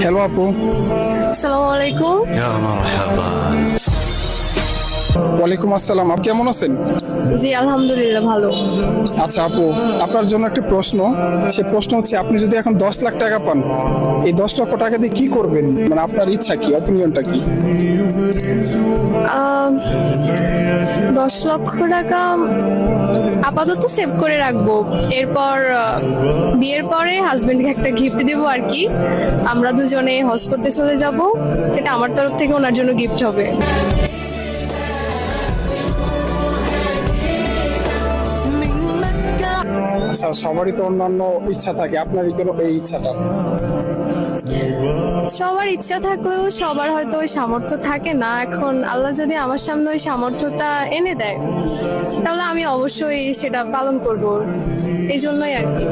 Hello আপু। আসসালামু আলাইকুম। يا مرحبا. ওয়ালাইকুম আসসালাম, আপনি কেমন আছেন? জি আলহামদুলিল্লাহ ভালো। আচ্ছা আপু, আপনার জন্য একটা প্রশ্ন। সে প্রশ্ন হচ্ছে, আপনি যদি এখন 10 লাখ টাকা পান, এই 10 লক্ষ টাকা দিয়ে কি করবেন? মানে আপনার ইচ্ছা কি, অপিনিয়নটা কি? 10 লক্ষ টাকা আপাতত সেভ করে রাখবো। এরপর বিয়ের পরে হাজবেন্ডকে একটা গিফট দেবো আর কি। আমরা দুজনে হজ করতে চলে যাব, এটা আমার তরফ থেকে ওনার জন্য গিফট হবে। আচ্ছা, সবারই তো অন্যান্য ইচ্ছা থাকে, আপনারই কোনো এই ইচ্ছাটা? সবার ইচ্ছা থাকলেও সবার হয়তো ওই সামর্থ্য থাকে না। এখন আল্লাহ যদি আমার সামনে ওই সামর্থ্যটা এনে দেয়, তাহলে আমি অবশ্যই সেটা পালন করব, এই জন্যই আর কি।